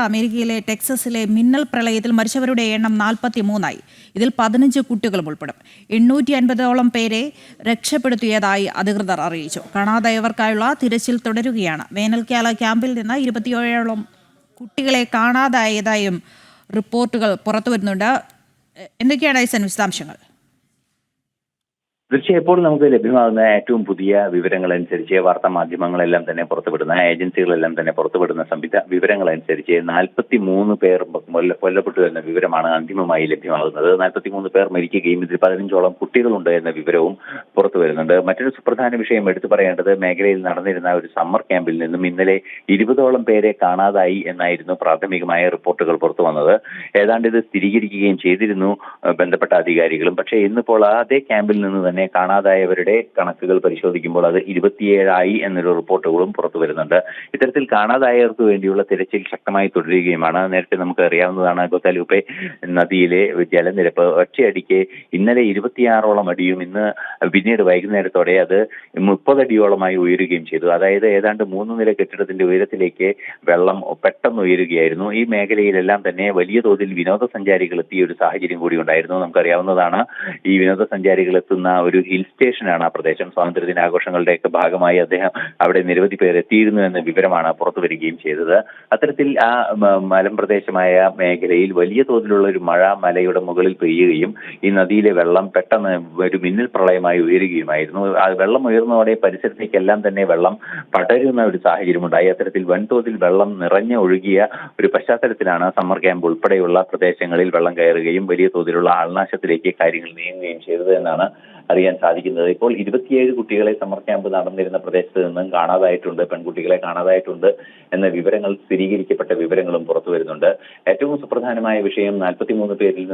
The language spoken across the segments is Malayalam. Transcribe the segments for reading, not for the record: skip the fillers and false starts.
അമേരിക്കയിലെ ടെക്സസിലെ മിന്നൽ പ്രളയത്തിൽ മരിച്ചവരുടെ എണ്ണം 43ആയി. ഇതിൽ 15 കുട്ടികളും ഉൾപ്പെടും. 850ഓളം പേരെ രക്ഷപ്പെടുത്തിയതായി അധികൃതർ അറിയിച്ചു. കാണാതായവർക്കായുള്ള തിരച്ചിൽ തുടരുകയാണ്. വേനൽക്കാല ക്യാമ്പിൽ നിന്ന് 27ഓളം കുട്ടികളെ കാണാതായതായും റിപ്പോർട്ടുകൾ പുറത്തുവരുന്നുണ്ട്. എന്തൊക്കെയാണ് വിശദാംശങ്ങൾ? തീർച്ചയായും ഇപ്പോൾ നമുക്ക് ലഭ്യമാകുന്ന ഏറ്റവും പുതിയ വിവരങ്ങളനുസരിച്ച് വാർത്താ മാധ്യമങ്ങളെല്ലാം തന്നെ പുറത്തുവിടുന്ന ഏജൻസികളെല്ലാം തന്നെ പുറത്തുവിടുന്ന വിവരങ്ങളനുസരിച്ച് 43 പേർ കൊല്ലപ്പെട്ടു എന്ന വിവരമാണ് അന്തിമമായി ലഭ്യമാകുന്നത്. 43 പേർ മരിക്കുകയും ഇതിൽ 15ഓളം കുട്ടികളുണ്ട് എന്ന വിവരവും പുറത്തു വരുന്നുണ്ട്. മറ്റൊരു സുപ്രധാന വിഷയം എടുത്തു പറയേണ്ടത് മേഖലയിൽ നടന്നിരുന്ന ഒരു സമ്മർ ക്യാമ്പിൽ നിന്നും ഇന്നലെ 20ഓളം പേരെ കാണാതായി എന്നായിരുന്നു പ്രാഥമികമായ റിപ്പോർട്ടുകൾ പുറത്തു വന്നത്. ഏതാണ്ട് ഇത് സ്ഥിരീകരിക്കുകയും ചെയ്തിരുന്നു ബന്ധപ്പെട്ട അധികാരികളും. പക്ഷേ ഇന്നിപ്പോൾ അതേ ക്യാമ്പിൽ നിന്ന് തന്നെ കാണാതായവരുടെ കണക്കുകൾ പരിശോധിക്കുമ്പോൾ അത് 27ആയി എന്നൊരു റിപ്പോർട്ടുകളും പുറത്തു വരുന്നുണ്ട്. ഇത്തരത്തിൽ കാണാതായവർക്ക് വേണ്ടിയുള്ള തിരച്ചിൽ ശക്തമായി തുടരുകയുമാണ്. നേരത്തെ നമുക്ക് അറിയാവുന്നതാണ്, ഗുദാലുപ്പെ നദിയിലെ ജലനിരപ്പ് ഒറ്റയടിക്ക് ഇന്നലെ 26ഓളം അടിയും ഇന്ന് പിന്നീട് വൈകുന്നേരത്തോടെ അത് 30 അടിയോളമായി ഉയരുകയും ചെയ്തു. അതായത് ഏതാണ്ട് 3 നില കെട്ടിടത്തിന്റെ ഉയരത്തിലേക്ക് വെള്ളം പെട്ടെന്ന് ഉയരുകയായിരുന്നു. ഈ മേഖലയിലെല്ലാം തന്നെ വലിയ തോതിൽ വിനോദസഞ്ചാരികൾ എത്തിയ ഒരു സാഹചര്യം കൂടി ഉണ്ടായിരുന്നു. നമുക്കറിയാവുന്നതാണ്, ഈ വിനോദസഞ്ചാരികൾ എത്തുന്ന ഒരു ഹിൽ സ്റ്റേഷനാണ് ആ പ്രദേശം. സ്വാതന്ത്ര്യദിനാഘോഷങ്ങളുടെയൊക്കെ ഭാഗമായി അവിടെ നിരവധി പേർ എത്തിയിരുന്നു എന്ന വിവരമാണ് പുറത്തു വരികയും ചെയ്തത്. അത്തരത്തിൽ ആ മലമ്പ്രദേശമായ മേഖലയിൽ വലിയ തോതിലുള്ള ഒരു മഴ മലയുടെ മുകളിൽ പെയ്യുകയും ഈ നദിയിലെ വെള്ളം പെട്ടെന്ന് ഒരു മിന്നൽ പ്രളയമായി ഉയരുകയുമായിരുന്നു. ആ വെള്ളം ഉയർന്നതോടെ പരിസരത്തേക്കെല്ലാം തന്നെ വെള്ളം പടരുന്ന ഒരു സാഹചര്യമുണ്ടായി. അത്തരത്തിൽ വൻതോതിൽ വെള്ളം നിറഞ്ഞു ഒഴുകിയ ഒരു പശ്ചാത്തലത്തിലാണ് സമ്മർ ക്യാമ്പ് ഉൾപ്പെടെയുള്ള പ്രദേശങ്ങളിൽ വെള്ളം കയറുകയും വലിയ തോതിലുള്ള ആൾനാശത്തിലേക്ക് കാര്യങ്ങൾ നീങ്ങുകയും ചെയ്തത് എന്നാണ് അറിയാൻ സാധിക്കുന്നത്. ഇപ്പോൾ 27 കുട്ടികളെ സമ്മർ ക്യാമ്പ് നടന്നിരുന്ന പ്രദേശത്ത് നിന്നും കാണാതായിട്ടുണ്ട്, പെൺകുട്ടികളെ കാണാതായിട്ടുണ്ട് എന്ന വിവരങ്ങൾ, സ്ഥിരീകരിക്കപ്പെട്ട വിവരങ്ങളും പുറത്തു വരുന്നുണ്ട്. ഏറ്റവും സുപ്രധാനമായ വിഷയം 43 പേരിൽ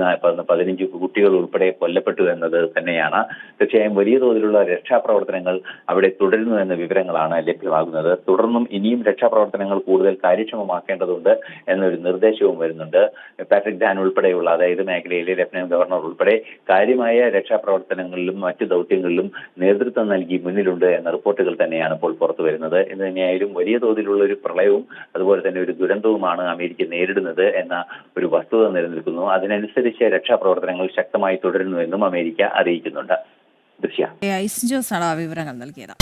15 കുട്ടികൾ ഉൾപ്പെടെ കൊല്ലപ്പെട്ടു എന്നത് തന്നെയാണ്. തീർച്ചയായും വലിയ തോതിലുള്ള രക്ഷാപ്രവർത്തനങ്ങൾ അവിടെ തുടരുന്നു എന്ന വിവരങ്ങളാണ് ലഭ്യമാകുന്നത്. തുടർന്നും ഇനിയും രക്ഷാപ്രവർത്തനങ്ങൾ കൂടുതൽ കാര്യക്ഷമമാക്കേണ്ടതുണ്ട് എന്നൊരു നിർദ്ദേശവും വരുന്നുണ്ട്. പാട്രിക് ഡാൻ ഉൾപ്പെടെയുള്ള, അതായത് മേഖലയിലെ ലഫ്റ്റനന്റ് ഗവർണർ ഉൾപ്പെടെ കാര്യമായ രക്ഷാപ്രവർത്തനങ്ങളിലും മറ്റ് ദൗത്യങ്ങളിലും നേതൃത്വം നൽകി മുന്നിലുണ്ട് എന്ന റിപ്പോർട്ടുകൾ തന്നെയാണ് ഇപ്പോൾ പുറത്തു വരുന്നത്. എന്ന് തന്നെയായാലും വലിയ തോതിലുള്ള ഒരു പ്രളയവും അതുപോലെ തന്നെ ഒരു ദുരന്തവുമാണ് അമേരിക്ക നേരിടുന്നത് എന്ന ഒരു വസ്തുത നിലനിൽക്കുന്നു. അതിനനുസരിച്ച് രക്ഷാപ്രവർത്തനങ്ങൾ ശക്തമായി തുടരുന്നുവെന്നും അമേരിക്ക അറിയിക്കുന്നുണ്ട്. ദൃശ്യ ഐസ് ജോസാണ് വിവരങ്ങൾ നൽകിയത്.